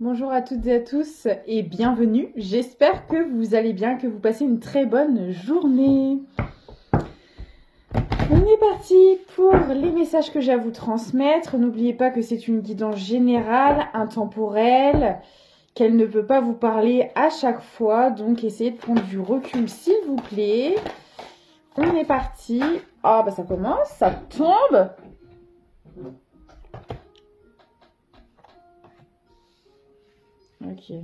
Bonjour à toutes et à tous et bienvenue. J'espère que vous allez bien, que vous passez une très bonne journée. On est parti pour les messages que j'ai à vous transmettre. N'oubliez pas que c'est une guidance générale, intemporelle, qu'elle ne peut pas vous parler à chaque fois. Donc essayez de prendre du recul s'il vous plaît. On est parti. Ah bah ça commence, ça tombe. Ok.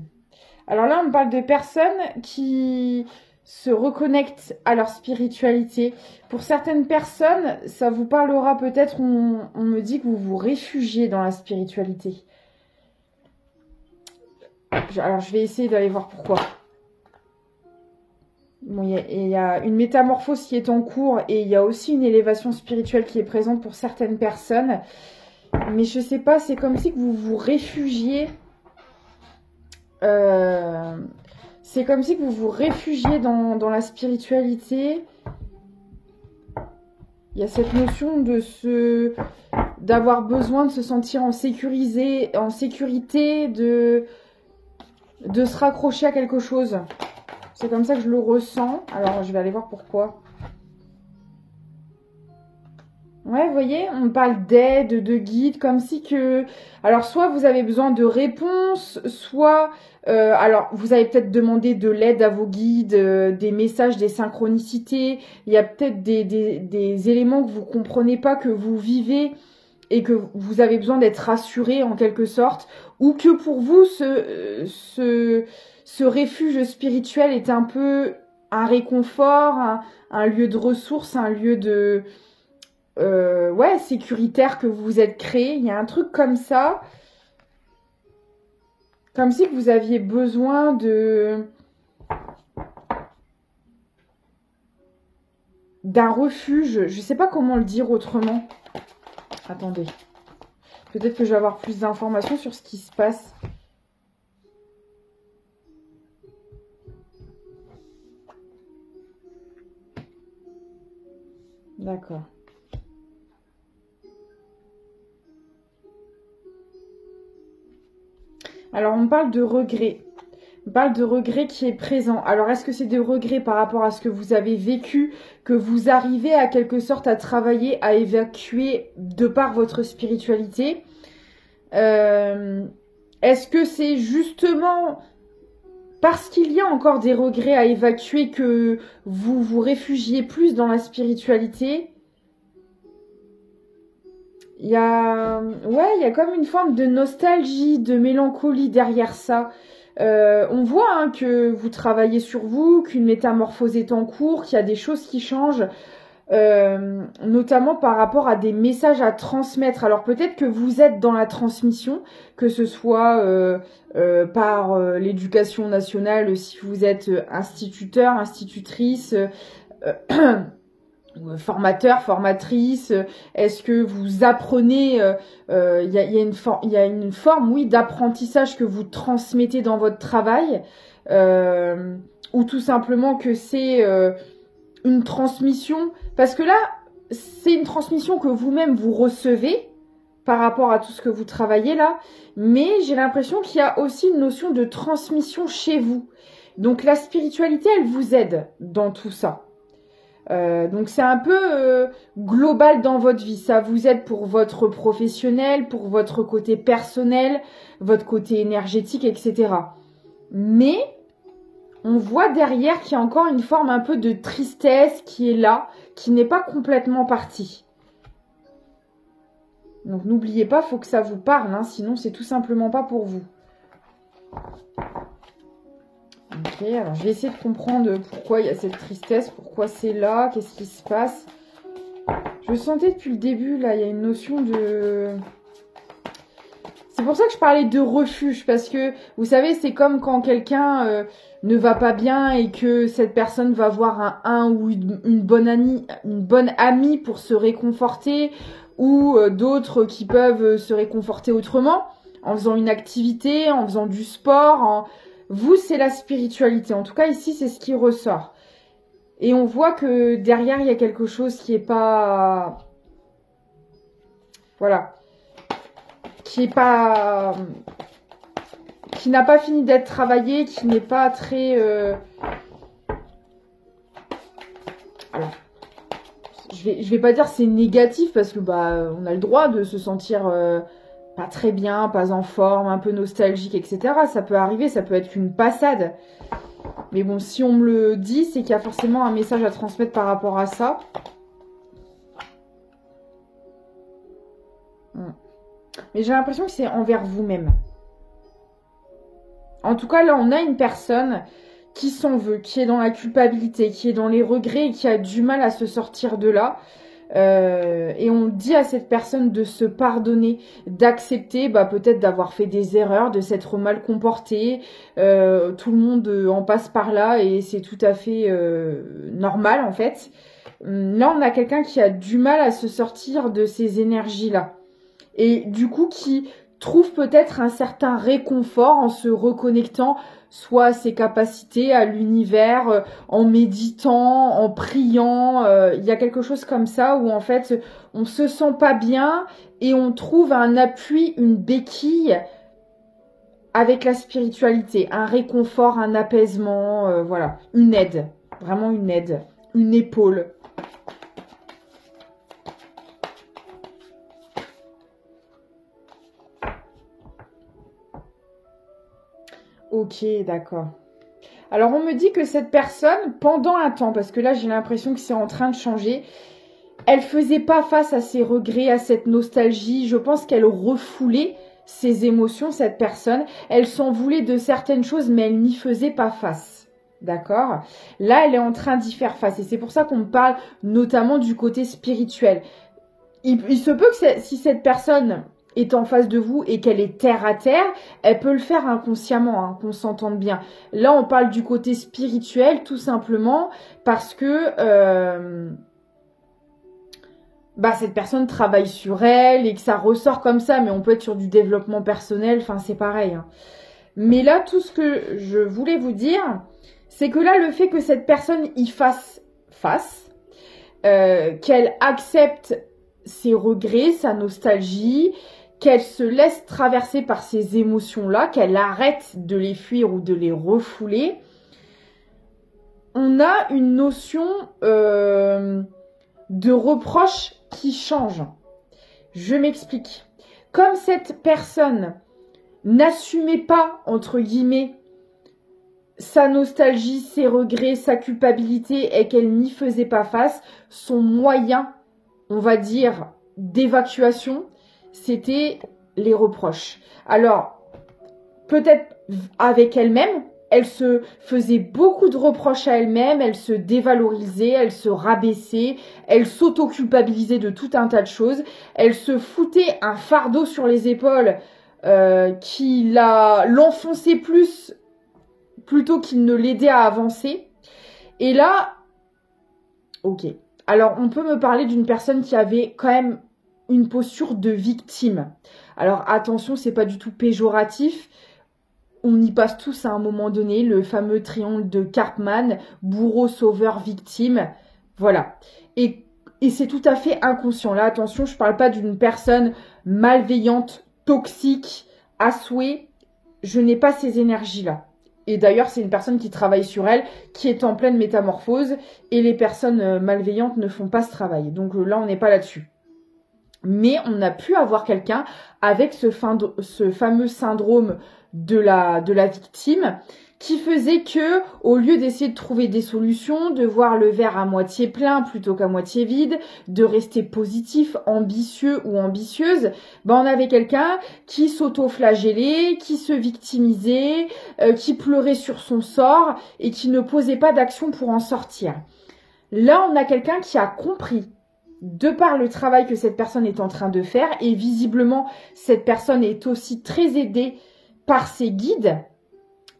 Alors là, on parle de personnes qui se reconnectent à leur spiritualité. Pour certaines personnes, ça vous parlera peut-être, on me dit que vous vous réfugiez dans la spiritualité. Alors, je vais essayer d'aller voir pourquoi. Bon, il y a une métamorphose qui est en cours et il y a aussi une élévation spirituelle qui est présente pour certaines personnes. Mais je sais pas, c'est comme si que vous vous réfugiez... c'est comme si que vous vous réfugiez dans la spiritualité. Il y a cette notion d'avoir besoin de se sentir en sécurité, de se raccrocher à quelque chose. C'est comme ça que je le ressens. Alors, je vais aller voir pourquoi. Ouais, vous voyez, on parle d'aide, de guide, comme si que... Alors, soit vous avez besoin de réponses, soit... alors, vous avez peut-être demandé de l'aide à vos guides, des messages, des synchronicités. Il y a peut-être des éléments que vous comprenez pas, que vous vivez et que vous avez besoin d'être rassuré en quelque sorte. Ou que pour vous, ce refuge spirituel est un peu un réconfort, un lieu de ressources, un lieu de... ouais, sécuritaire que vous vous êtes créé. Il y a un truc comme ça. Comme si que vous aviez besoin d'un refuge. Je sais pas comment le dire autrement. Attendez. Peut-être que je vais avoir plus d'informations sur ce qui se passe. D'accord. Alors, on parle de regret. On parle de regret qui est présent. Alors, est-ce que c'est des regrets par rapport à ce que vous avez vécu, que vous arrivez à quelque sorte à travailler, à évacuer de par votre spiritualité? Est-ce que c'est justement parce qu'il y a encore des regrets à évacuer que vous vous réfugiez plus dans la spiritualité? Il y a, ouais, il y a comme une forme de nostalgie, de mélancolie derrière ça. On voit hein, que vous travaillez sur vous, qu'une métamorphose est en cours, qu'il y a des choses qui changent, notamment par rapport à des messages à transmettre. Alors peut-être que vous êtes dans la transmission, que ce soit par l'éducation nationale, si vous êtes instituteur, institutrice, formateur, formatrice, est-ce que vous apprenez, il y a une forme, oui, d'apprentissage que vous transmettez dans votre travail, ou tout simplement que c'est une transmission, parce que là, c'est une transmission que vous-même vous recevez par rapport à tout ce que vous travaillez là, mais j'ai l'impression qu'il y a aussi une notion de transmission chez vous. Donc la spiritualité, elle vous aide dans tout ça. Donc c'est un peu global dans votre vie. Ça vous aide pour votre professionnel, pour votre côté personnel, votre côté énergétique, etc. Mais on voit derrière qu'il y a encore une forme un peu de tristesse qui est là, qui n'est pas complètement partie. Donc n'oubliez pas, faut que ça vous parle, hein, sinon c'est tout simplement pas pour vous. Ok, alors je vais essayer de comprendre pourquoi il y a cette tristesse, pourquoi c'est là, qu'est-ce qui se passe. Je le sentais depuis le début, là, il y a une notion de... C'est pour ça que je parlais de refuge, parce que, vous savez, c'est comme quand quelqu'un ne va pas bien et que cette personne va voir un ou une bonne amie pour se réconforter, ou d'autres qui peuvent se réconforter autrement, en faisant une activité, en faisant du sport, Vous, c'est la spiritualité. En tout cas, ici, c'est ce qui ressort. Et on voit que derrière, il y a quelque chose qui est pas... Voilà. Qui qui n'a pas fini d'être travaillé, qui n'est pas très... Alors, je vais pas dire c'est négatif parce que bah on a le droit de se sentir pas très bien, pas en forme, un peu nostalgique, etc. Ça peut arriver, ça peut être qu'une passade. Mais bon, si on me le dit, c'est qu'il y a forcément un message à transmettre par rapport à ça. Mais j'ai l'impression que c'est envers vous-même. En tout cas, là, on a une personne qui s'en veut, qui est dans la culpabilité, qui est dans les regrets et qui a du mal à se sortir de là. Et on dit à cette personne de se pardonner, d'accepter peut-être d'avoir fait des erreurs, de s'être mal comporté. Tout le monde en passe par là et c'est tout à fait normal en fait. Là, on a quelqu'un qui a du mal à se sortir de ces énergies-là. Et du coup, qui trouve peut-être un certain réconfort en se reconnectant soit à ses capacités, à l'univers, en méditant, en priant. Il y a quelque chose comme ça où en fait, on se sent pas bien et on trouve un appui, une béquille avec la spiritualité, un réconfort, un apaisement, voilà, une aide, vraiment une aide, une épaule. Ok, d'accord. Alors, on me dit que cette personne, pendant un temps, parce que là, j'ai l'impression que c'est en train de changer, elle faisait pas face à ses regrets, à cette nostalgie. Je pense qu'elle refoulait ses émotions, cette personne. Elle s'en voulait de certaines choses, mais elle n'y faisait pas face. D'accord? Là, elle est en train d'y faire face. Et c'est pour ça qu'on me parle notamment du côté spirituel. Il se peut que si cette personne est en face de vous et qu'elle est terre à terre, elle peut le faire inconsciemment, hein, qu'on s'entende bien. Là, on parle du côté spirituel, tout simplement, parce que cette personne travaille sur elle et que ça ressort comme ça, mais on peut être sur du développement personnel, enfin, c'est pareil. Hein. Mais là, tout ce que je voulais vous dire, c'est que là, le fait que cette personne y fasse face, qu'elle accepte ses regrets, sa nostalgie, qu'elle se laisse traverser par ces émotions-là, qu'elle arrête de les fuir ou de les refouler, on a une notion de reproche qui change. Je m'explique. Comme cette personne n'assumait pas, entre guillemets, sa nostalgie, ses regrets, sa culpabilité et qu'elle n'y faisait pas face, son moyen, on va dire, d'évacuation, c'était les reproches. Alors, peut-être avec elle-même, elle se faisait beaucoup de reproches à elle-même, elle se dévalorisait, elle se rabaissait, elle s'auto-culpabilisait de tout un tas de choses, elle se foutait un fardeau sur les épaules qui l'enfonçait plus plutôt qu'il ne l'aidait à avancer. Et là, ok. Alors, on peut me parler d'une personne qui avait quand même une posture de victime. Alors, attention, c'est pas du tout péjoratif. On y passe tous à un moment donné, le fameux triangle de Karpman, bourreau, sauveur, victime. Voilà. Et c'est tout à fait inconscient. Là, attention, je parle pas d'une personne malveillante, toxique, à souhait. Je n'ai pas ces énergies-là. Et d'ailleurs, c'est une personne qui travaille sur elle, qui est en pleine métamorphose. Et les personnes malveillantes ne font pas ce travail. Donc là, on n'est pas là-dessus. Mais on a pu avoir quelqu'un avec ce fameux syndrome de la victime qui faisait que, au lieu d'essayer de trouver des solutions, de voir le verre à moitié plein plutôt qu'à moitié vide, de rester positif, ambitieux ou ambitieuse, on avait quelqu'un qui s'auto-flagellait, qui se victimisait, qui pleurait sur son sort et qui ne posait pas d'action pour en sortir. Là, on a quelqu'un qui a compris, de par le travail que cette personne est en train de faire, et visiblement, cette personne est aussi très aidée par ses guides,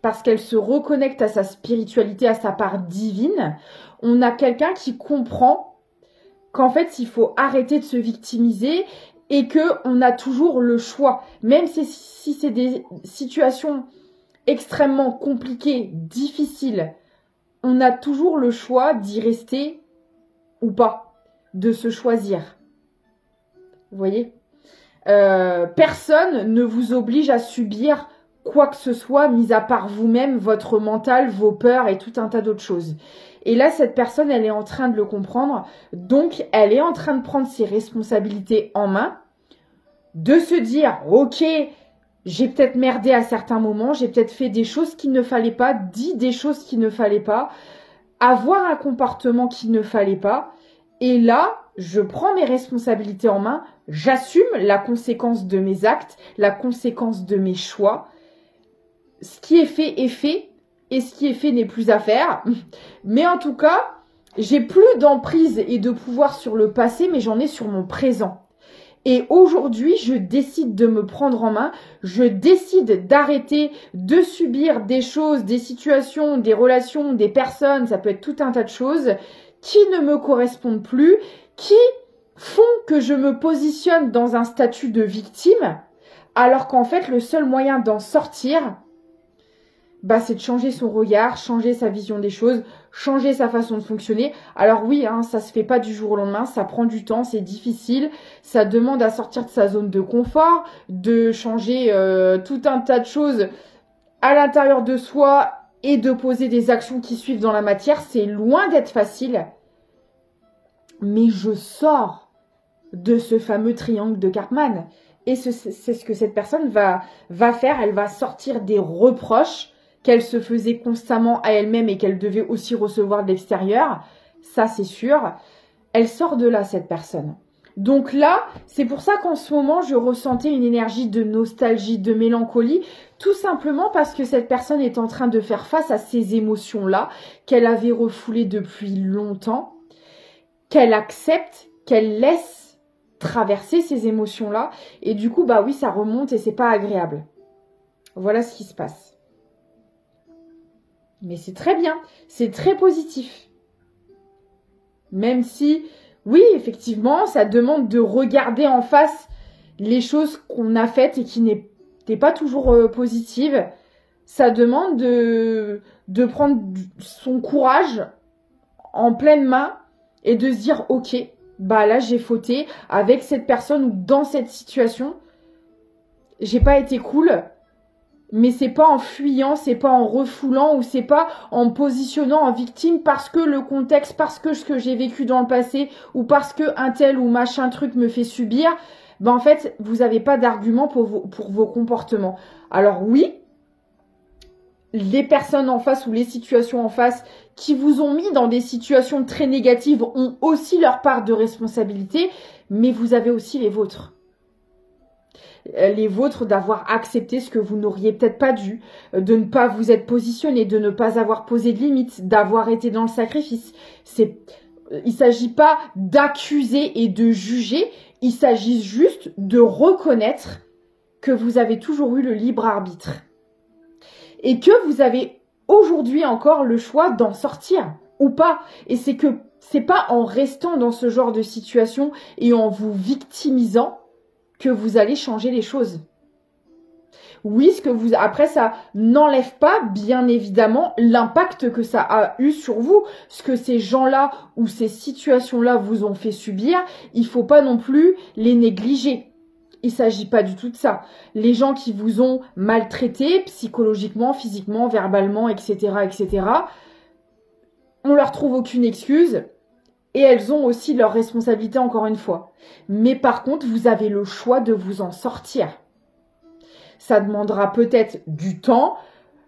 parce qu'elle se reconnecte à sa spiritualité, à sa part divine. On a quelqu'un qui comprend qu'en fait, il faut arrêter de se victimiser et qu'on a toujours le choix. Même si c'est des situations extrêmement compliquées, difficiles, on a toujours le choix d'y rester ou pas, de se choisir. Vous voyez ? Personne ne vous oblige à subir quoi que ce soit, mis à part vous-même, votre mental, vos peurs et tout un tas d'autres choses. Et là, cette personne, elle est en train de le comprendre. Donc, elle est en train de prendre ses responsabilités en main, de se dire, ok, j'ai peut-être merdé à certains moments, j'ai peut-être fait des choses qu'il ne fallait pas, dit des choses qu'il ne fallait pas, avoir un comportement qu'il ne fallait pas. Et là, je prends mes responsabilités en main, j'assume la conséquence de mes actes, la conséquence de mes choix. Ce qui est fait, et ce qui est fait n'est plus à faire. Mais en tout cas, j'ai plus d'emprise et de pouvoir sur le passé, mais j'en ai sur mon présent. Et aujourd'hui, je décide de me prendre en main, je décide d'arrêter de subir des choses, des situations, des relations, des personnes, ça peut être tout un tas de choses, qui ne me correspondent plus, qui font que je me positionne dans un statut de victime, alors qu'en fait, le seul moyen d'en sortir, c'est de changer son regard, changer sa vision des choses, changer sa façon de fonctionner. Alors oui, ça se fait pas du jour au lendemain, ça prend du temps, c'est difficile, ça demande à sortir de sa zone de confort, de changer tout un tas de choses à l'intérieur de soi et de poser des actions qui suivent dans la matière. C'est loin d'être facile, mais je sors de ce fameux triangle de Karpman. Et c'est ce que cette personne va faire, elle va sortir des reproches qu'elle se faisait constamment à elle-même et qu'elle devait aussi recevoir de l'extérieur, ça c'est sûr. Elle sort de là, cette personne. Donc là, c'est pour ça qu'en ce moment, je ressentais une énergie de nostalgie, de mélancolie, tout simplement parce que cette personne est en train de faire face à ces émotions-là, qu'elle avait refoulées depuis longtemps, qu'elle accepte, qu'elle laisse traverser ces émotions-là, et du coup, oui, ça remonte et c'est pas agréable. Voilà ce qui se passe. Mais c'est très bien, c'est très positif. Même si, oui, effectivement, ça demande de regarder en face les choses qu'on a faites et qui n'étaient pas toujours positives. Ça demande de prendre son courage en pleine main et de se dire, ok, là j'ai fauté avec cette personne ou dans cette situation. J'ai pas été cool. Mais c'est pas en fuyant, c'est pas en refoulant ou c'est pas en positionnant en victime parce que le contexte, parce que ce que j'ai vécu dans le passé ou parce que un tel ou machin truc me fait subir. En fait, vous n'avez pas d'argument pour vos comportements. Alors oui, les personnes en face ou les situations en face qui vous ont mis dans des situations très négatives ont aussi leur part de responsabilité, mais vous avez aussi les vôtres. Les vôtres d'avoir accepté ce que vous n'auriez peut-être pas dû, de ne pas vous être positionné, de ne pas avoir posé de limites, d'avoir été dans le sacrifice. Il ne s'agit pas d'accuser et de juger, il s'agit juste de reconnaître que vous avez toujours eu le libre arbitre et que vous avez aujourd'hui encore le choix d'en sortir ou pas. Et c'est pas en restant dans ce genre de situation et en vous victimisant que vous allez changer les choses. Oui, après, ça n'enlève pas, bien évidemment, l'impact que ça a eu sur vous. Ce que ces gens-là ou ces situations-là vous ont fait subir, il faut pas non plus les négliger. Il s'agit pas du tout de ça. Les gens qui vous ont maltraité psychologiquement, physiquement, verbalement, etc., etc., on leur trouve aucune excuse. Et elles ont aussi leurs responsabilités, encore une fois. Mais par contre, vous avez le choix de vous en sortir. Ça demandera peut-être du temps,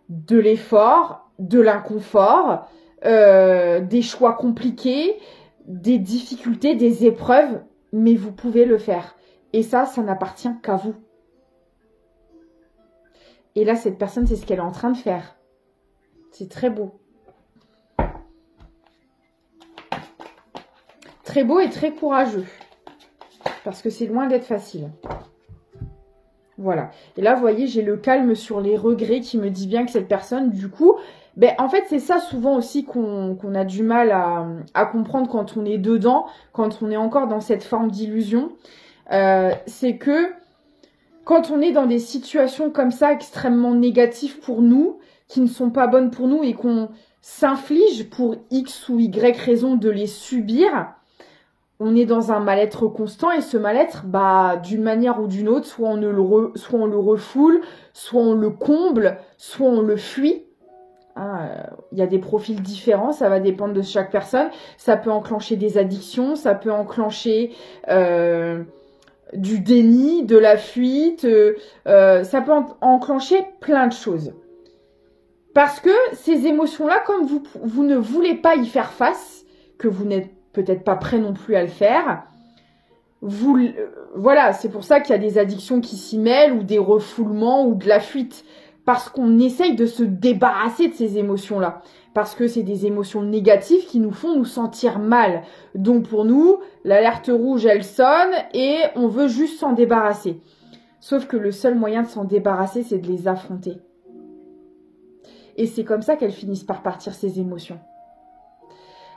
de l'effort, de l'inconfort, des choix compliqués, des difficultés, des épreuves, mais vous pouvez le faire. Et ça n'appartient qu'à vous. Et là, cette personne, c'est ce qu'elle est en train de faire. C'est très beau. Très beau et très courageux. Parce que c'est loin d'être facile. Voilà. Et là, vous voyez, j'ai le calme sur les regrets qui me dit bien que cette personne, du coup, en fait, c'est ça souvent aussi qu'on a du mal à comprendre quand on est dedans, quand on est encore dans cette forme d'illusion. C'est que quand on est dans des situations comme ça, extrêmement négatives pour nous, qui ne sont pas bonnes pour nous et qu'on s'inflige pour X ou Y raison de les subir, on est dans un mal-être constant et ce mal-être, bah, d'une manière ou d'une autre, soit on le refoule, soit on le comble, soit on le fuit. Hein, il y a des profils différents, ça va dépendre de chaque personne. Ça peut enclencher des addictions, ça peut enclencher du déni, de la fuite, ça peut enclencher plein de choses. Parce que ces émotions-là, comme vous ne voulez pas y faire face, que vous n'êtes peut-être pas prêt non plus à le faire, voilà, c'est pour ça qu'il y a des addictions qui s'y mêlent, ou des refoulements, ou de la fuite. Parce qu'on essaye de se débarrasser de ces émotions-là. Parce que c'est des émotions négatives qui nous font nous sentir mal. Donc pour nous, l'alerte rouge, elle sonne et on veut juste s'en débarrasser. Sauf que le seul moyen de s'en débarrasser, c'est de les affronter. Et c'est comme ça qu'elles finissent par partir, ces émotions.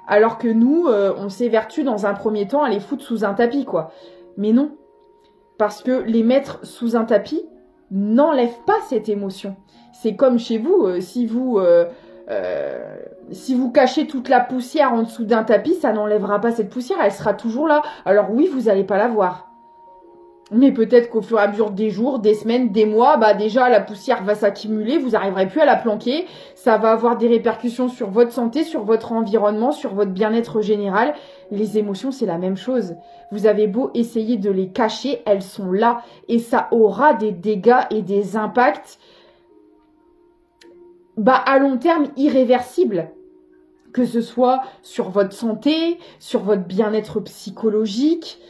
Alors que nous, on s'évertue dans un premier temps à les foutre sous un tapis, quoi. Mais non. Parce que les mettre sous un tapis n'enlève pas cette émotion. C'est comme chez vous, si vous cachez toute la poussière en dessous d'un tapis, ça n'enlèvera pas cette poussière, elle sera toujours là. Alors oui, vous n'allez pas la voir. Mais peut-être qu'au fur et à mesure des jours, des semaines, des mois, bah déjà la poussière va s'accumuler, vous n'arriverez plus à la planquer, ça va avoir des répercussions sur votre santé, sur votre environnement, sur votre bien-être général. Les émotions, c'est la même chose. Vous avez beau essayer de les cacher, elles sont là et ça aura des dégâts et des impacts à long terme irréversibles. Que ce soit sur votre santé, sur votre bien-être psychologique,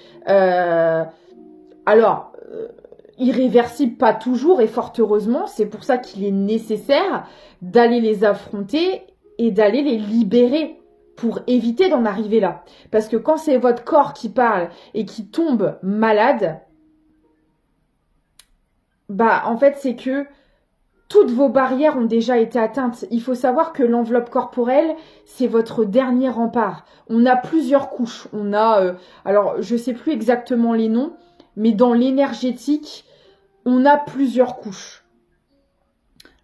irréversible pas toujours et fort heureusement, c'est pour ça qu'il est nécessaire d'aller les affronter et d'aller les libérer pour éviter d'en arriver là. Parce que quand c'est votre corps qui parle et qui tombe malade, en fait c'est que toutes vos barrières ont déjà été atteintes. Il faut savoir que l'enveloppe corporelle, c'est votre dernier rempart. On a plusieurs couches. On a, alors je sais plus exactement les noms, mais dans l'énergétique, on a plusieurs couches.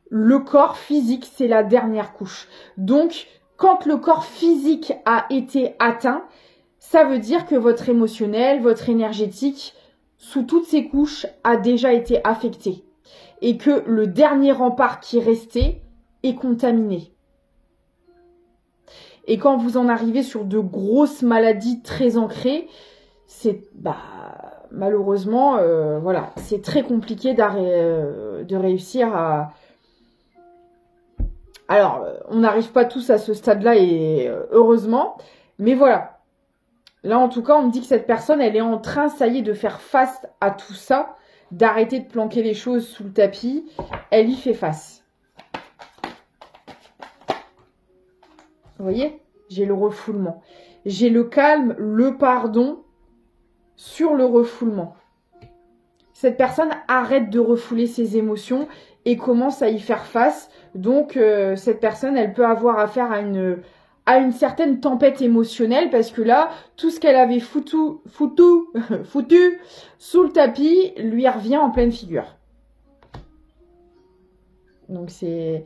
Le corps physique, c'est la dernière couche. Donc, quand le corps physique a été atteint, ça veut dire que votre émotionnel, votre énergétique, sous toutes ces couches, a déjà été affecté. Et que le dernier rempart qui restait est contaminé. Et quand vous en arrivez sur de grosses maladies très ancrées, c'est malheureusement, voilà, c'est très compliqué de réussir à... Alors, on n'arrive pas tous à ce stade-là et heureusement, mais voilà. Là, en tout cas, on me dit que cette personne, elle est en train, ça y est, de faire face à tout ça, d'arrêter de planquer les choses sous le tapis. Elle y fait face. Vous voyez? J'ai le refoulement. J'ai le calme, le pardon sur le refoulement. Cette personne arrête de refouler ses émotions et commence à y faire face. Donc, cette personne, elle peut avoir affaire à une certaine tempête émotionnelle parce que là, tout ce qu'elle avait foutu sous le tapis lui revient en pleine figure. Donc, c'est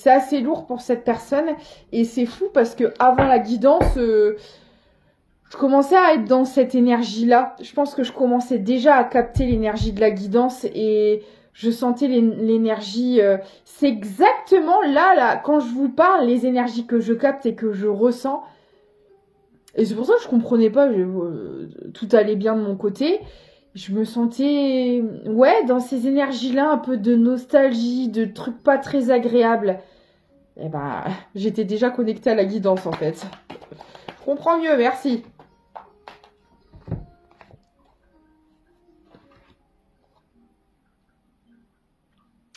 assez lourd pour cette personne et c'est fou parce que avant la guidance... je commençais à être dans cette énergie-là. Je pense que je commençais déjà à capter l'énergie de la guidance et je sentais l'énergie. C'est exactement là, quand je vous parle, les énergies que je capte et que je ressens. Et c'est pour ça que je comprenais pas. Tout allait bien de mon côté. Je me sentais, ouais, dans ces énergies-là, un peu de nostalgie, de trucs pas très agréables. Et j'étais déjà connectée à la guidance en fait. Je comprends mieux, merci.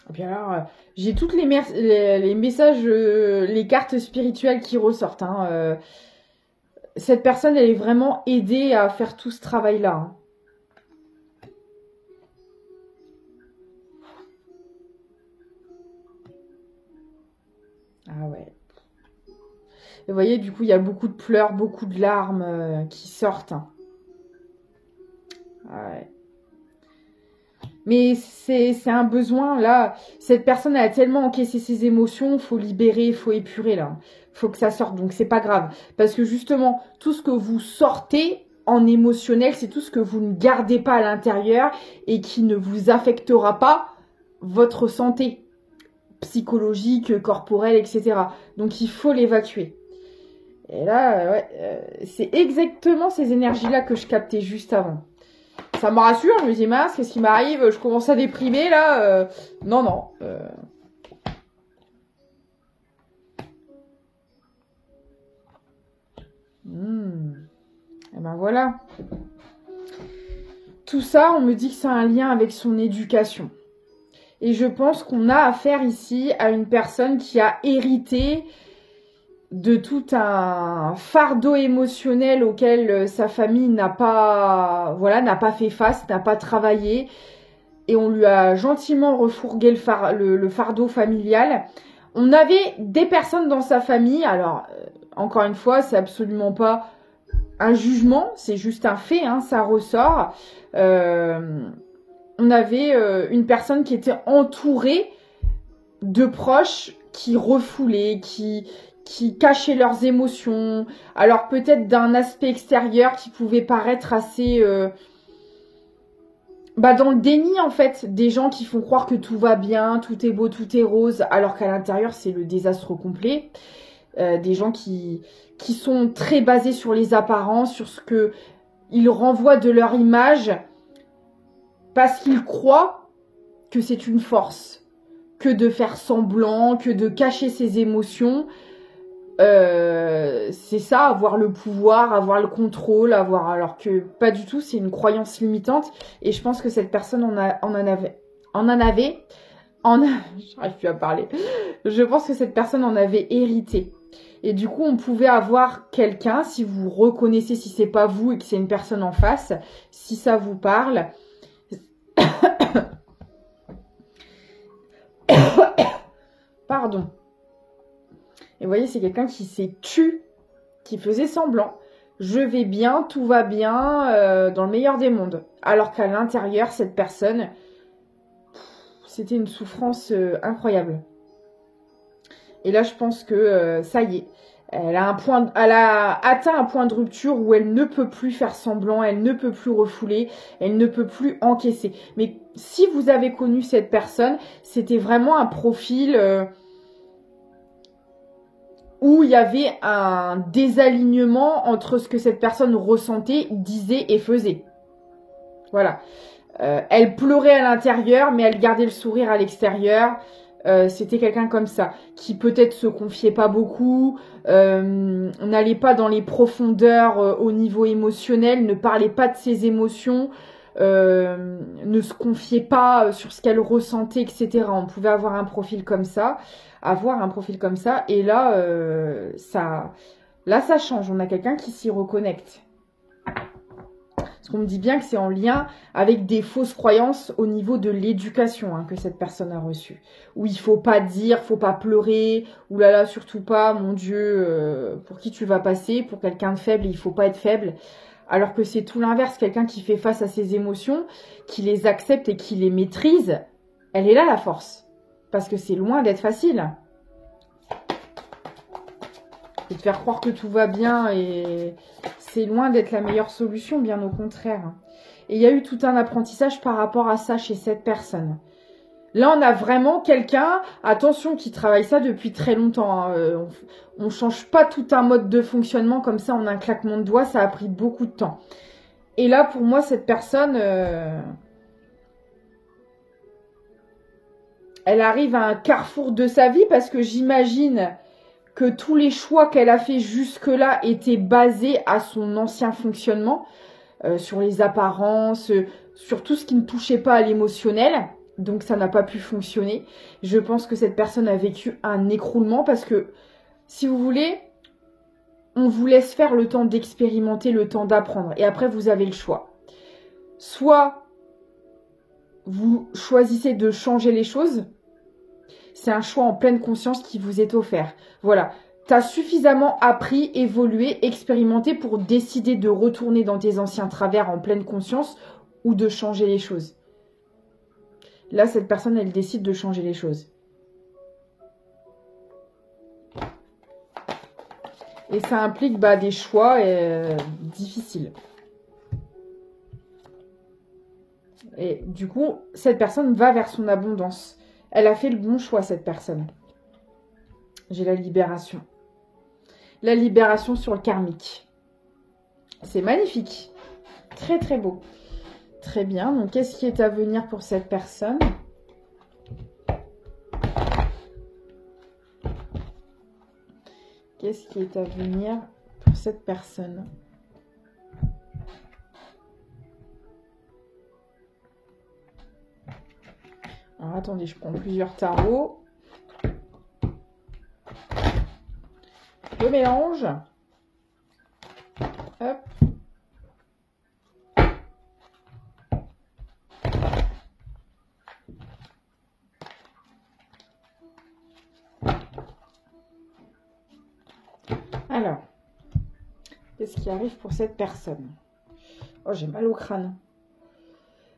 Et puis alors, j'ai toutes les messages, les cartes spirituelles qui ressortent. Hein. Cette personne, elle est vraiment aidée à faire tout ce travail-là. Hein. Ah ouais. Et vous voyez, du coup, il y a beaucoup de pleurs, beaucoup de larmes qui sortent. Hein. Ah ouais. Mais c'est un besoin, là. Cette personne a tellement encaissé ses émotions, faut libérer, faut épurer, là. Faut que ça sorte, donc c'est pas grave. Parce que justement, tout ce que vous sortez, en émotionnel, c'est tout ce que vous ne gardez pas à l'intérieur et qui ne vous affectera pas votre santé psychologique, corporelle, etc. Donc il faut l'évacuer. Et là, ouais, c'est exactement ces énergies-là que je captais juste avant. Ça me rassure, je me dis mince, qu'est-ce qui m'arrive? Je commence à déprimer là. Non, non. Et ben voilà. Tout ça, on me dit que ça a un lien avec son éducation. Et je pense qu'on a affaire ici à une personne qui a hérité de tout un fardeau émotionnel auquel sa famille n'a pas fait face, n'a pas travaillé. Et on lui a gentiment refourgué le fardeau familial. On avait des personnes dans sa famille, alors encore une fois, c'est absolument pas un jugement, c'est juste un fait, hein, ça ressort. On avait une personne qui était entourée de proches qui refoulaient, qui cachaient leurs émotions. Alors peut-être d'un aspect extérieur qui pouvait paraître assez... dans le déni en fait, des gens qui font croire que tout va bien, tout est beau, tout est rose, alors qu'à l'intérieur c'est le désastre complet. Des gens qui sont très basés sur les apparences, sur ce que ils renvoient de leur image, parce qu'ils croient que c'est une force, que de faire semblant, que de cacher ses émotions. C'est ça, avoir le pouvoir, avoir le contrôle, alors que pas du tout, c'est une croyance limitante. Et je pense que cette personne j'arrive plus à parler. Je pense que cette personne en avait hérité. Et du coup, on pouvait avoir quelqu'un, si vous reconnaissez, si c'est pas vous et que c'est une personne en face, si ça vous parle. Pardon. Et vous voyez, c'est quelqu'un qui s'est tu, qui faisait semblant. Je vais bien, tout va bien, dans le meilleur des mondes. Alors qu'à l'intérieur, cette personne, c'était une souffrance incroyable. Et là, je pense que ça y est. Elle a atteint un point de rupture où elle ne peut plus faire semblant, elle ne peut plus refouler, elle ne peut plus encaisser. Mais si vous avez connu cette personne, c'était vraiment un profil où il y avait un désalignement entre ce que cette personne ressentait, disait et faisait. Voilà. Elle pleurait à l'intérieur, mais elle gardait le sourire à l'extérieur. C'était quelqu'un comme ça, qui peut-être se confiait pas beaucoup, n'allait pas dans les profondeurs au niveau émotionnel, ne parlait pas de ses émotions, ne se confiait pas sur ce qu'elle ressentait, etc. On pouvait avoir un profil comme ça, et là, ça change. On a quelqu'un qui s'y reconnecte. Parce qu'on me dit bien que c'est en lien avec des fausses croyances au niveau de l'éducation que cette personne a reçue. Où il faut pas dire, faut pas pleurer, oulala, surtout pas, mon Dieu, pour qui tu vas passer, pour quelqu'un de faible, il faut pas être faible. Alors que c'est tout l'inverse, quelqu'un qui fait face à ses émotions, qui les accepte et qui les maîtrise, elle est là la force. Parce que c'est loin d'être facile. Et de faire croire que tout va bien et c'est loin d'être la meilleure solution, bien au contraire. Et il y a eu tout un apprentissage par rapport à ça chez cette personne. Là, on a vraiment quelqu'un, attention, qui travaille ça depuis très longtemps. On change pas tout un mode de fonctionnement comme ça en un claquement de doigts, ça a pris beaucoup de temps. Et là, pour moi, cette personne, elle arrive à un carrefour de sa vie parce que j'imagine que tous les choix qu'elle a fait jusque-là étaient basés à son ancien fonctionnement, sur les apparences, sur tout ce qui ne touchait pas à l'émotionnel. Donc ça n'a pas pu fonctionner. Je pense que cette personne a vécu un écroulement parce que, si vous voulez, on vous laisse faire le temps d'expérimenter, le temps d'apprendre. Et après, vous avez le choix. Soit vous choisissez de changer les choses. C'est un choix en pleine conscience qui vous est offert. Voilà. Tu as suffisamment appris, évolué, expérimenté pour décider de retourner dans tes anciens travers en pleine conscience ou de changer les choses. Là, cette personne, elle décide de changer les choses. Et ça implique des choix difficiles. Et du coup, cette personne va vers son abondance. Elle a fait le bon choix, cette personne. J'ai la libération. La libération sur le karmique. C'est magnifique. Très, très beau. Très bien. Donc, qu'est-ce qui est à venir pour cette personne? Qu'est-ce qui est à venir pour cette personne? Alors, attendez, je prends plusieurs tarots. Je mélange. Hop. Alors, qu'est-ce qui arrive pour cette personne? Oh, j'ai mal au crâne.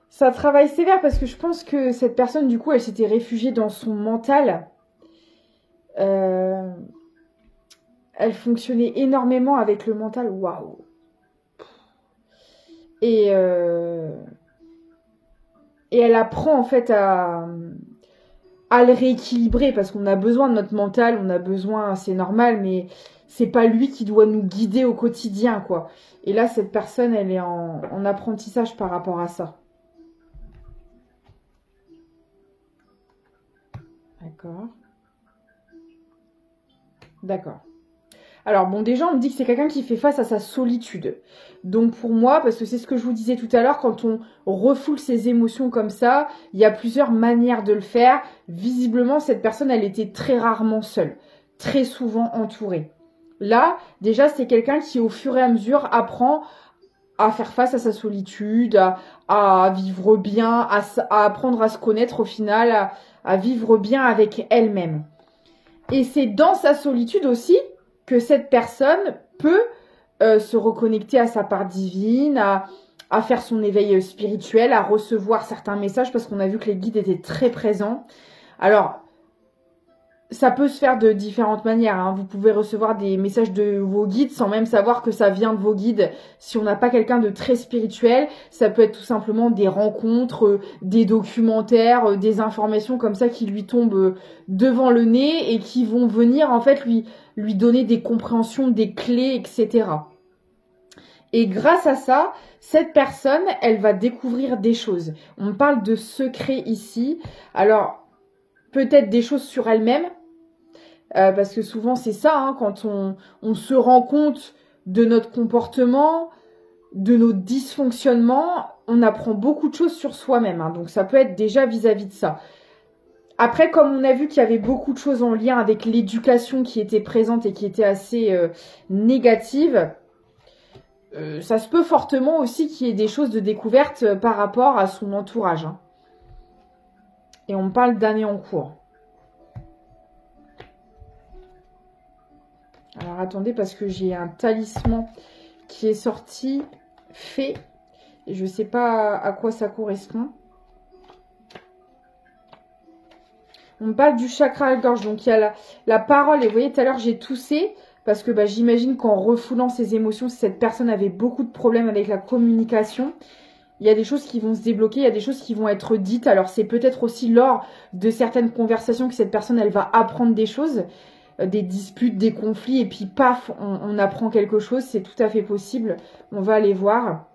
Ça travaille sévère parce que je pense que cette personne, du coup, elle s'était réfugiée dans son mental. Elle fonctionnait énormément avec le mental. Waouh! Et elle apprend en fait à le rééquilibrer parce qu'on a besoin de notre mental, on a besoin, c'est normal, mais c'est pas lui qui doit nous guider au quotidien, quoi. Et là, cette personne, elle est en apprentissage par rapport à ça. D'accord. D'accord. Alors bon, déjà, on me dit que c'est quelqu'un qui fait face à sa solitude. Donc pour moi, parce que c'est ce que je vous disais tout à l'heure, quand on refoule ses émotions comme ça, il y a plusieurs manières de le faire. Visiblement, cette personne, elle était très rarement seule, très souvent entourée. Là, déjà, c'est quelqu'un qui, au fur et à mesure, apprend à faire face à sa solitude, à vivre bien, à apprendre à se connaître au final, à vivre bien avec elle-même. Et c'est dans sa solitude aussi que cette personne peut se reconnecter à sa part divine, à faire son éveil spirituel, à recevoir certains messages, parce qu'on a vu que les guides étaient très présents. Alors, ça peut se faire de différentes manières, hein. Vous pouvez recevoir des messages de vos guides sans même savoir que ça vient de vos guides. Si on n'a pas quelqu'un de très spirituel, ça peut être tout simplement des rencontres, des documentaires, des informations comme ça qui lui tombent devant le nez et qui vont venir en fait lui donner des compréhensions, des clés, etc. Et grâce à ça, cette personne, elle va découvrir des choses. On parle de secrets ici. Alors, peut-être des choses sur elle-même, parce que souvent c'est ça, hein, quand on se rend compte de notre comportement, de nos dysfonctionnements, on apprend beaucoup de choses sur soi-même, hein, donc ça peut être déjà vis-à-vis de ça. Après, comme on a vu qu'il y avait beaucoup de choses en lien avec l'éducation qui était présente et qui était assez négative, ça se peut fortement aussi qu'il y ait des choses de découverte par rapport à son entourage, hein. Et on parle d'années en cours. Alors attendez, parce que j'ai un talisman qui est sorti, fait, et je ne sais pas à quoi ça correspond. On parle du chakra à la gorge, donc il y a la parole, et vous voyez tout à l'heure j'ai toussé, parce que j'imagine qu'en refoulant ses émotions, cette personne avait beaucoup de problèmes avec la communication. Il y a des choses qui vont se débloquer, il y a des choses qui vont être dites. Alors c'est peut-être aussi lors de certaines conversations que cette personne, elle va apprendre des choses, des disputes, des conflits, et puis paf, on apprend quelque chose. C'est tout à fait possible. On va aller voir.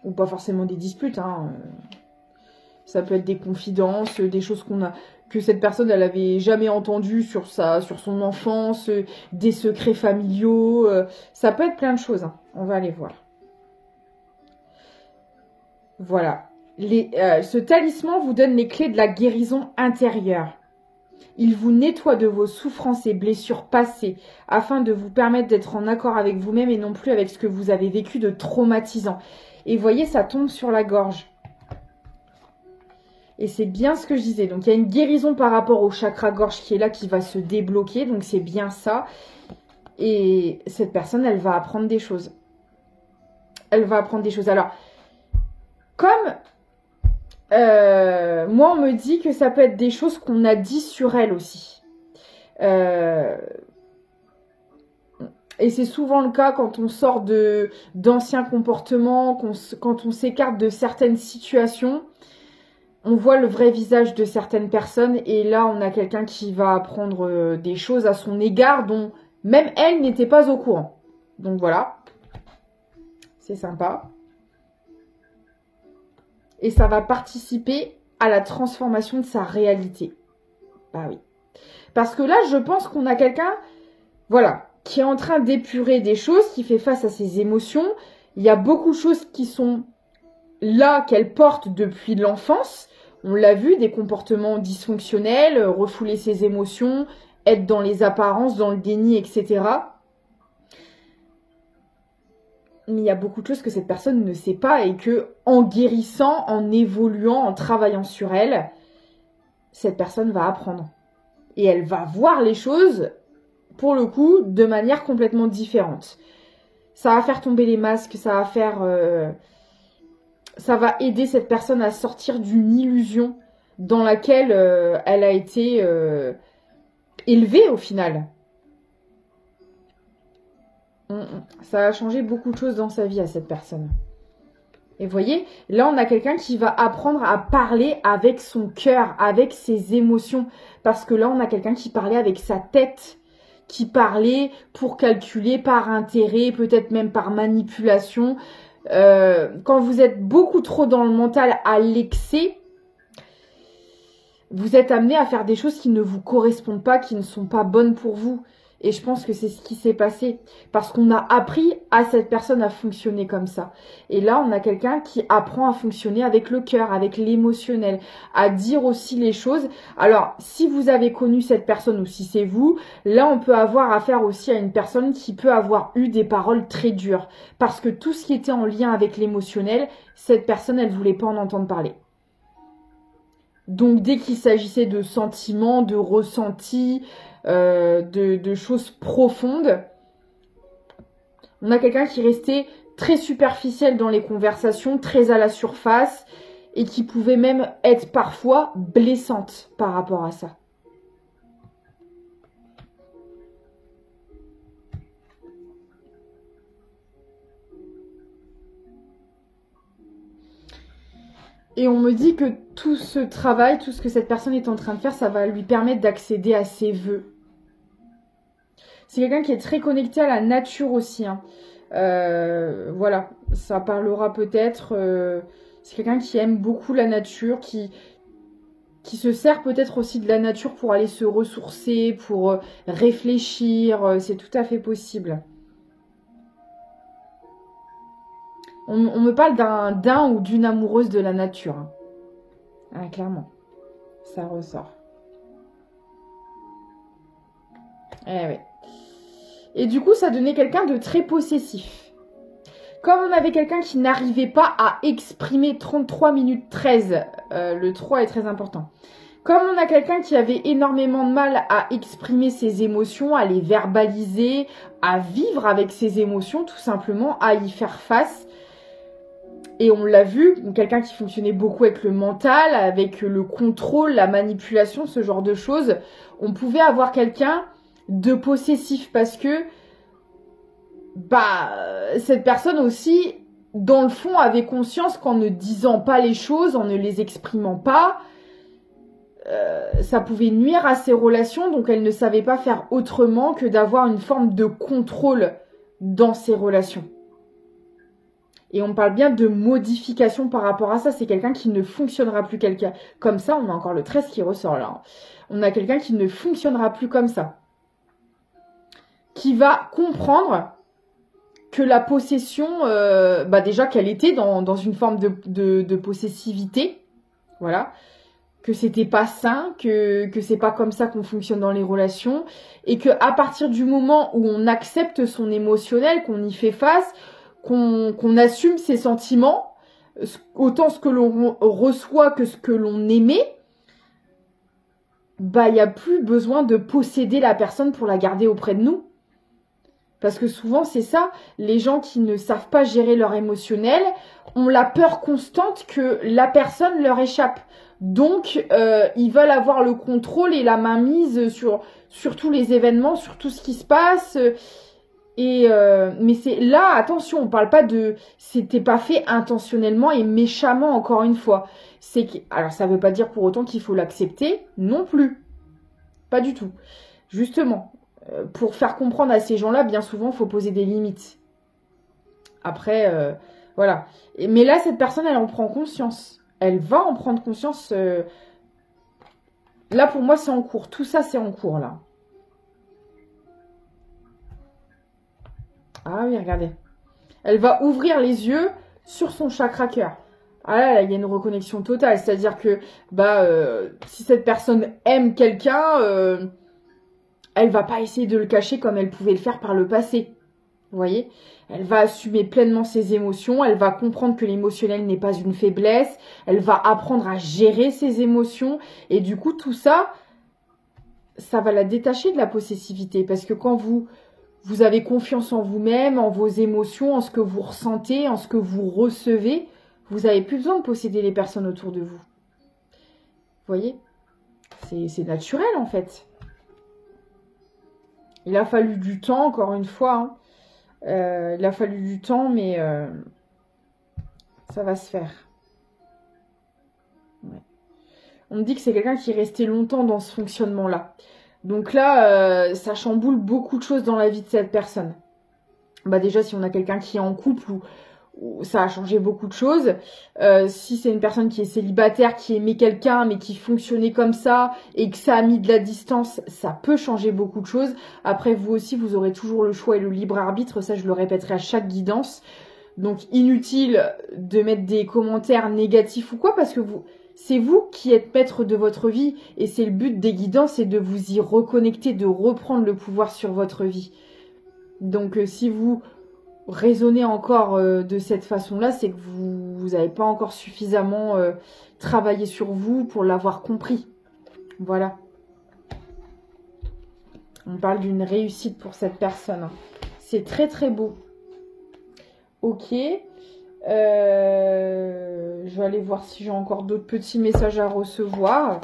Ou pas forcément des disputes, hein. Ça peut être des confidences, des choses que cette personne elle avait jamais entendues sur son enfance, des secrets familiaux. Ça peut être plein de choses, hein. On va aller voir. Voilà. Ce talisman vous donne les clés de la guérison intérieure. Il vous nettoie de vos souffrances et blessures passées afin de vous permettre d'être en accord avec vous-même et non plus avec ce que vous avez vécu de traumatisant. Et vous voyez, ça tombe sur la gorge. Et c'est bien ce que je disais. Donc, il y a une guérison par rapport au chakra-gorge qui est là, qui va se débloquer. Donc, c'est bien ça. Et cette personne, elle va apprendre des choses. Elle va apprendre des choses. Alors, comme moi, on me dit que ça peut être des choses qu'on a dit sur elle aussi. et c'est souvent le cas quand on sort d'anciens comportements, quand on s'écarte de certaines situations, on voit le vrai visage de certaines personnes et là on a quelqu'un qui va apprendre des choses à son égard dont même elle n'était pas au courant. Donc voilà, c'est sympa. Et ça va participer à la transformation de sa réalité. Bah oui. Parce que là, je pense qu'on a quelqu'un, voilà, qui est en train d'épurer des choses, qui fait face à ses émotions. Il y a beaucoup de choses qui sont là, qu'elle porte depuis l'enfance. On l'a vu, des comportements dysfonctionnels, refouler ses émotions, être dans les apparences, dans le déni, etc. Mais il y a beaucoup de choses que cette personne ne sait pas et que, en guérissant, en évoluant, en travaillant sur elle, cette personne va apprendre. Et elle va voir les choses, pour le coup, de manière complètement différente. Ça va faire tomber les masques, ça va faire... ça va aider cette personne à sortir d'une illusion dans laquelle elle a été élevée au final. Ça a changé beaucoup de choses dans sa vie à cette personne. Et vous voyez, là on a quelqu'un qui va apprendre à parler avec son cœur, avec ses émotions. Parce que là on a quelqu'un qui parlait avec sa tête, qui parlait pour calculer par intérêt, peut-être même par manipulation. Quand vous êtes beaucoup trop dans le mental à l'excès, vous êtes amené à faire des choses qui ne vous correspondent pas, qui ne sont pas bonnes pour vous. Et je pense que c'est ce qui s'est passé. Parce qu'on a appris à cette personne à fonctionner comme ça. Et là, on a quelqu'un qui apprend à fonctionner avec le cœur, avec l'émotionnel, à dire aussi les choses. Alors, si vous avez connu cette personne ou si c'est vous, là, on peut avoir affaire aussi à une personne qui peut avoir eu des paroles très dures. Parce que tout ce qui était en lien avec l'émotionnel, cette personne, elle voulait pas en entendre parler. Donc, dès qu'il s'agissait de sentiments, de ressentis, de choses profondes, on a quelqu'un qui restait très superficiel dans les conversations, très à la surface, et qui pouvait même être parfois blessante par rapport à ça. Et on me dit que tout ce travail, tout ce que cette personne est en train de faire, ça va lui permettre d'accéder à ses vœux. C'est quelqu'un qui est très connecté à la nature aussi. Hein. Voilà, ça parlera peut-être... c'est quelqu'un qui aime beaucoup la nature, qui se sert peut-être aussi de la nature pour aller se ressourcer, pour réfléchir. C'est tout à fait possible. On me parle d'un ou d'une amoureuse de la nature. Hein. Ah, clairement. Ça ressort. Eh oui. Et du coup, ça donnait quelqu'un de très possessif. Comme on avait quelqu'un qui n'arrivait pas à exprimer 33 minutes 13, le 3 est très important. Comme on a quelqu'un qui avait énormément de mal à exprimer ses émotions, à les verbaliser, à vivre avec ses émotions, tout simplement, à y faire face. Et on l'a vu, quelqu'un qui fonctionnait beaucoup avec le mental, avec le contrôle, la manipulation, ce genre de choses. On pouvait avoir quelqu'un de possessif parce que cette personne aussi, dans le fond, avait conscience qu'en ne disant pas les choses, en ne les exprimant pas, ça pouvait nuire à ses relations. Donc elle ne savait pas faire autrement que d'avoir une forme de contrôle dans ses relations. Et on parle bien de modification par rapport à ça. C'est quelqu'un qui ne fonctionnera plus comme ça. On a encore le 13 qui ressort là. On a quelqu'un qui ne fonctionnera plus comme ça. Qui va comprendre que la possession, déjà qu'elle était dans une forme de possessivité. Voilà. Que c'était pas sain, que c'est pas comme ça qu'on fonctionne dans les relations. Et que à partir du moment où on accepte son émotionnel, qu'on y fait face, qu'on assume ses sentiments, autant ce que l'on reçoit que ce que l'on émet, il n'y a plus besoin de posséder la personne pour la garder auprès de nous. Parce que souvent, c'est ça, les gens qui ne savent pas gérer leur émotionnel ont la peur constante que la personne leur échappe. Donc, ils veulent avoir le contrôle et la mainmise sur tous les événements, sur tout ce qui se passe. Mais c'est là, attention, on parle pas de... C'était pas fait intentionnellement et méchamment, encore une fois. Alors, ça veut pas dire pour autant qu'il faut l'accepter, non plus. Pas du tout. Justement, pour faire comprendre à ces gens-là, bien souvent, il faut poser des limites. Après, voilà. Mais là, cette personne, elle en prend conscience. Elle va en prendre conscience. Là, pour moi, c'est en cours. Tout ça, c'est en cours, là. Ah oui, regardez. Elle va ouvrir les yeux sur son chakra cœur. Ah là, il y a une reconnexion totale. C'est-à-dire que si cette personne aime quelqu'un, elle va pas essayer de le cacher comme elle pouvait le faire par le passé. Vous voyez? Elle va assumer pleinement ses émotions. Elle va comprendre que l'émotionnel n'est pas une faiblesse. Elle va apprendre à gérer ses émotions. Et du coup, tout ça, ça va la détacher de la possessivité. Parce que quand vous avez confiance en vous-même, en vos émotions, en ce que vous ressentez, en ce que vous recevez, vous n'avez plus besoin de posséder les personnes autour de vous. Vous voyez? C'est naturel, en fait. Il a fallu du temps, encore une fois. Hein. Il a fallu du temps, mais ça va se faire. Ouais. On me dit que c'est quelqu'un qui est resté longtemps dans ce fonctionnement-là. Donc là, ça chamboule beaucoup de choses dans la vie de cette personne. Bah déjà, si on a quelqu'un qui est en couple, où ça a changé beaucoup de choses. Si c'est une personne qui est célibataire, qui aimait quelqu'un, mais qui fonctionnait comme ça, et que ça a mis de la distance, ça peut changer beaucoup de choses. Après, vous aussi, vous aurez toujours le choix et le libre arbitre. Ça, je le répéterai à chaque guidance. Donc, inutile de mettre des commentaires négatifs ou quoi, parce que c'est vous qui êtes maître de votre vie. Et c'est le but des guidances, c'est de vous y reconnecter, de reprendre le pouvoir sur votre vie. Donc, si vous raisonnez encore de cette façon-là, c'est que vous n'avez pas encore suffisamment travaillé sur vous pour l'avoir compris. Voilà. On parle d'une réussite pour cette personne. C'est très très beau. Ok. Je vais aller voir si j'ai encore d'autres petits messages à recevoir.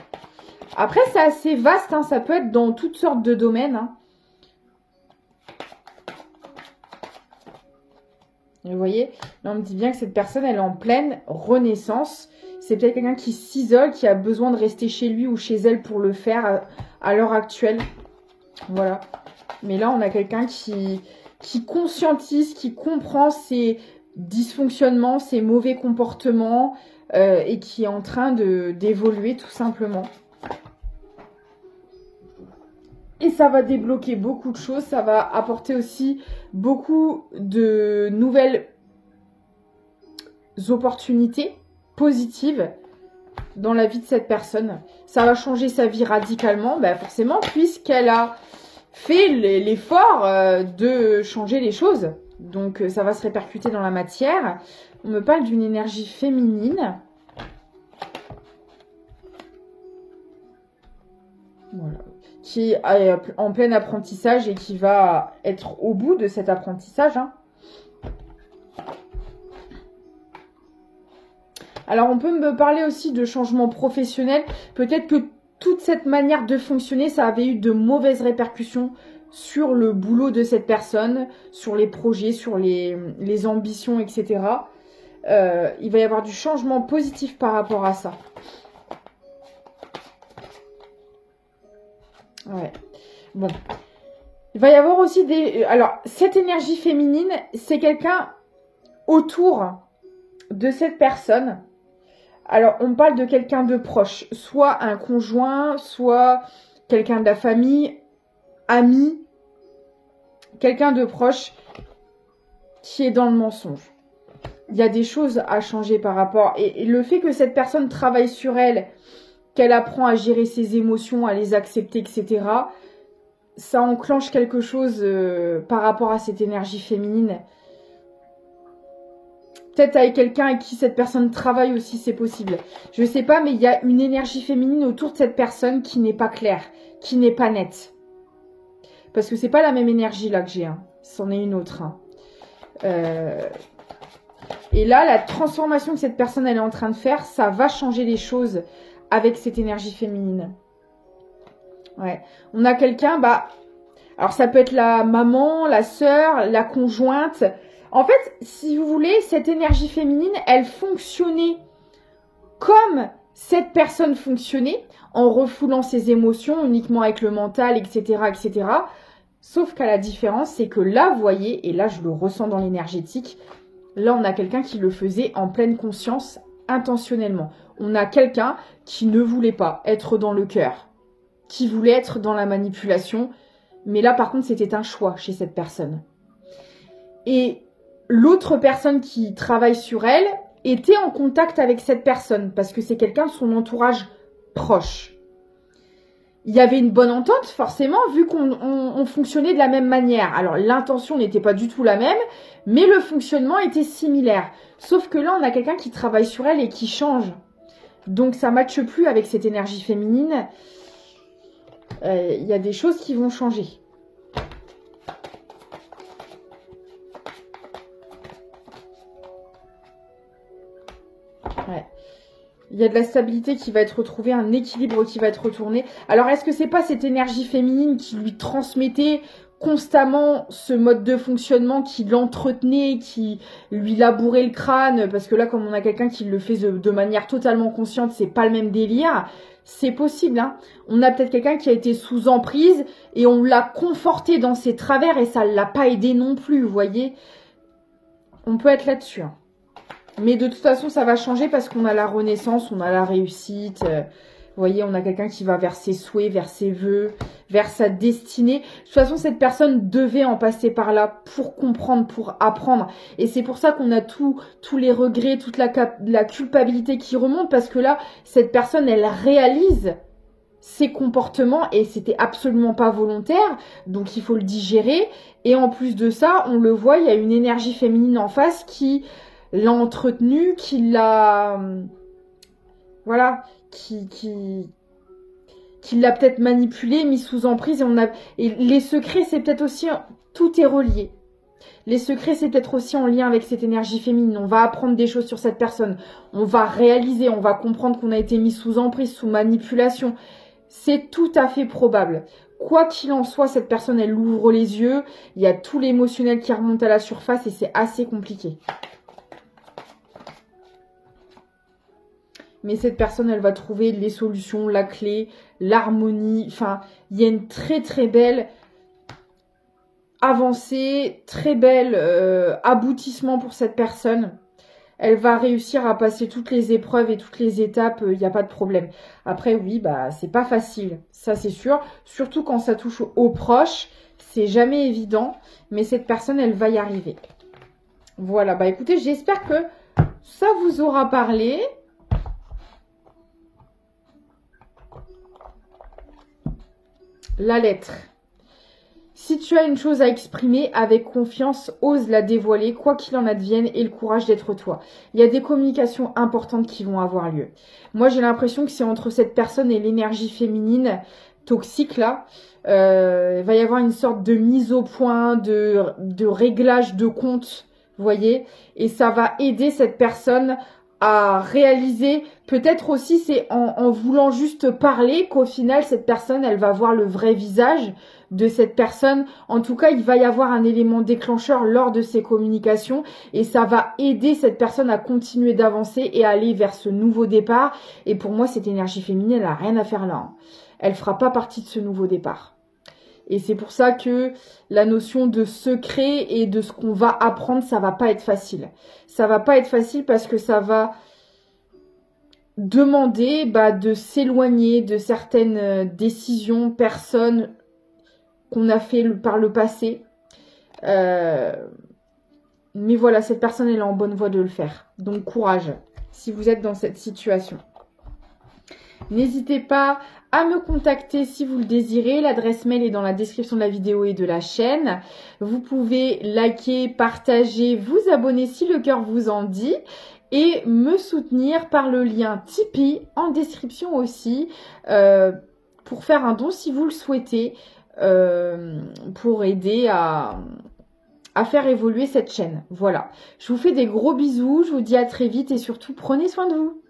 Après, c'est assez vaste. Hein, ça peut être dans toutes sortes de domaines. Hein. Vous voyez, là on me dit bien que cette personne, elle est en pleine renaissance. C'est peut-être quelqu'un qui s'isole, qui a besoin de rester chez lui ou chez elle pour le faire à l'heure actuelle. Voilà. Mais là, on a quelqu'un qui conscientise, qui comprend ses dysfonctionnements, ses mauvais comportements et qui est en train d'évoluer tout simplement. Et ça va débloquer beaucoup de choses, ça va apporter aussi beaucoup de nouvelles opportunités positives dans la vie de cette personne. Ça va changer sa vie radicalement, forcément, puisqu'elle a fait l'effort de changer les choses. Donc ça va se répercuter dans la matière. On me parle d'une énergie féminine. Voilà. Qui est en plein apprentissage et qui va être au bout de cet apprentissage. Hein. Alors, on peut me parler aussi de changement professionnel. Peut-être que toute cette manière de fonctionner, ça avait eu de mauvaises répercussions sur le boulot de cette personne, sur les projets, sur les ambitions, etc. Il va y avoir du changement positif par rapport à ça. Ouais. Bon. Il va y avoir aussi des... Alors, cette énergie féminine, c'est quelqu'un autour de cette personne. Alors, on parle de quelqu'un de proche. Soit un conjoint, soit quelqu'un de la famille, ami. Quelqu'un de proche qui est dans le mensonge. Il y a des choses à changer par rapport... Et le fait que cette personne travaille sur elle... qu'elle apprend à gérer ses émotions, à les accepter, etc. Ça enclenche quelque chose par rapport à cette énergie féminine. Peut-être avec quelqu'un avec qui cette personne travaille aussi, c'est possible. Je ne sais pas, mais il y a une énergie féminine autour de cette personne qui n'est pas claire, qui n'est pas nette. Parce que c'est pas la même énergie là que j'ai. Hein. C'en est une autre. Hein. Et là, la transformation que cette personne elle est en train de faire, ça va changer les choses avec cette énergie féminine. Ouais. On a quelqu'un, Alors ça peut être la maman, la sœur, la conjointe. En fait, si vous voulez, cette énergie féminine, elle fonctionnait comme cette personne fonctionnait, en refoulant ses émotions uniquement avec le mental, etc., etc. Sauf qu'à la différence, c'est que là, vous voyez, et là je le ressens dans l'énergétique, là on a quelqu'un qui le faisait en pleine conscience, intentionnellement. On a quelqu'un qui ne voulait pas être dans le cœur, qui voulait être dans la manipulation, mais là par contre c'était un choix chez cette personne. Et l'autre personne qui travaille sur elle était en contact avec cette personne, parce que c'est quelqu'un de son entourage proche. Il y avait une bonne entente, forcément, vu qu'on fonctionnait de la même manière. Alors, l'intention n'était pas du tout la même, mais le fonctionnement était similaire. Sauf que là, on a quelqu'un qui travaille sur elle et qui change. Donc, ça ne matche plus avec cette énergie féminine. Il y a des choses qui vont changer. Ouais. Il y a de la stabilité qui va être retrouvée, un équilibre qui va être retourné. Alors, est-ce que c'est pas cette énergie féminine qui lui transmettait constamment ce mode de fonctionnement, qui l'entretenait, qui lui labourait le crâne? Parce que là, comme on a quelqu'un qui le fait de manière totalement consciente, c'est pas le même délire. C'est possible, hein. On a peut-être quelqu'un qui a été sous emprise et on l'a conforté dans ses travers et ça ne l'a pas aidé non plus, vous voyez. On peut être là-dessus, hein. Mais de toute façon, ça va changer parce qu'on a la renaissance, on a la réussite. Vous voyez, on a quelqu'un qui va vers ses souhaits, vers ses vœux, vers sa destinée. De toute façon, cette personne devait en passer par là pour comprendre, pour apprendre. Et c'est pour ça qu'on a tous les regrets, toute la culpabilité qui remonte. Parce que là, cette personne, elle réalise ses comportements et c'était absolument pas volontaire. Donc, il faut le digérer. Et en plus de ça, on le voit, il y a une énergie féminine en face qui l'a entretenu, qui l'a, voilà, qui l'a peut-être manipulé, mis sous emprise, et les secrets, c'est peut-être aussi, tout est relié. Les secrets, c'est peut-être aussi en lien avec cette énergie féminine. On va apprendre des choses sur cette personne, on va réaliser, on va comprendre qu'on a été mis sous emprise, sous manipulation. C'est tout à fait probable. Quoi qu'il en soit, cette personne, elle ouvre les yeux, il y a tout l'émotionnel qui remonte à la surface et c'est assez compliqué. Mais cette personne, elle va trouver les solutions, la clé, l'harmonie. Enfin, il y a une très très belle avancée, très belle aboutissement pour cette personne. Elle va réussir à passer toutes les épreuves et toutes les étapes, il n'y a pas de problème. Après, oui, bah c'est pas facile, ça c'est sûr. Surtout quand ça touche aux proches, c'est jamais évident. Mais cette personne, elle va y arriver. Voilà, bah écoutez, j'espère que ça vous aura parlé. La lettre. Si tu as une chose à exprimer avec confiance, ose la dévoiler, quoi qu'il en advienne, et le courage d'être toi. Il y a des communications importantes qui vont avoir lieu. Moi, j'ai l'impression que c'est entre cette personne et l'énergie féminine toxique, là. Il va y avoir une sorte de mise au point, de réglage de compte, vous voyez. Et ça va aider cette personne à réaliser, peut-être aussi c'est en voulant juste parler qu'au final cette personne elle va voir le vrai visage de cette personne. En tout cas il va y avoir un élément déclencheur lors de ces communications et ça va aider cette personne à continuer d'avancer et à aller vers ce nouveau départ. Et pour moi cette énergie féminine elle n'a rien à faire là, hein. Elle fera pas partie de ce nouveau départ. Et c'est pour ça que la notion de secret et de ce qu'on va apprendre, ça va pas être facile. Ça va pas être facile parce que ça va demander de s'éloigner de certaines décisions, personnes qu'on a fait par le passé. Mais voilà, cette personne elle est en bonne voie de le faire. Donc courage si vous êtes dans cette situation. N'hésitez pas à me contacter si vous le désirez. L'adresse mail est dans la description de la vidéo et de la chaîne. Vous pouvez liker, partager, vous abonner si le cœur vous en dit. Et me soutenir par le lien Tipeee en description aussi. Pour faire un don si vous le souhaitez. Pour aider à faire évoluer cette chaîne. Voilà. Je vous fais des gros bisous. Je vous dis à très vite et surtout prenez soin de vous.